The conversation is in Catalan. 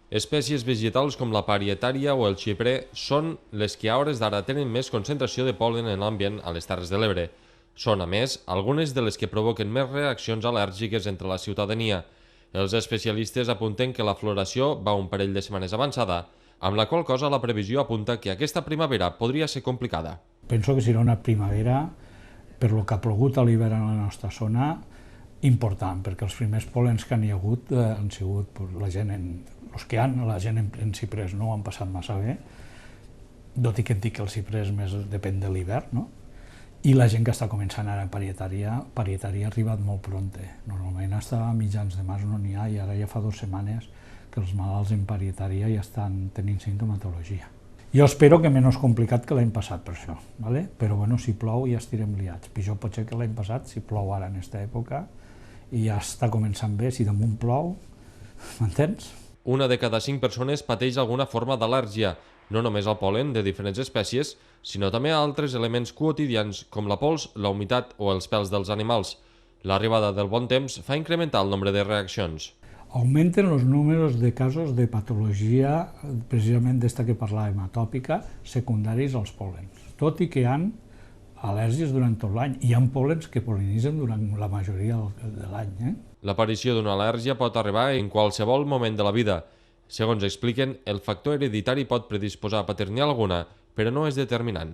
Espècies vegetals com la parietària o el xiprer són les que a hores d'ara tenen més concentració de pol·len en l'ambient a les Terres de l'Ebre. Són, a més, algunes de les que provoquen més reaccions al·lèrgiques entre la ciutadania. Els especialistes apunten que la floració va un parell de setmanes avançada, amb la qual cosa la previsió apunta que aquesta primavera podria ser complicada. Penso que serà una primavera, per lo que ha plogut a l'hivern a la nostra zona, important, perquè els primers pol·lens que hi ha hagut han sigut la gent en ciprers no ho han passat massa bé, tot i que dic que el ciprers més depèn de l'hivern, no? I la gent que està començant ara en parietària ha arribat molt pront. Normalment hasta mitjans de març no n'hi ha i ara ja fa 2 setmanes que els malalts en parietària ja estan tenint sintomatologia. Jo espero que menys complicat que l'any passat per això, ¿vale? Però bueno, si plou ja estirem liats. Pitjor pot ser que l'any passat, si plou ara en aquesta època, i ja està començant bé, si damunt plou, m'entens? Una de cada 5 persones pateix alguna forma d'al·lèrgia, no només al pol·len de diferents espècies, sinó també a altres elements quotidians com la pols, la humitat o els pèls dels animals. L'arribada del bon temps fa incrementar el nombre de reaccions. Augmenten els números de casos de patologia, precisament d'esta que parlàvem, atòpica, secundaris als pol·lens. Tot i que hi ha al·lèrgies durant tot l'any. Hi ha pol·lens que pol·linitzen durant la majoria de l'any. L'aparició d'una al·lèrgia pot arribar en qualsevol moment de la vida. Segons expliquen, el factor hereditari pot predisposar a paterniar alguna, però no és determinant.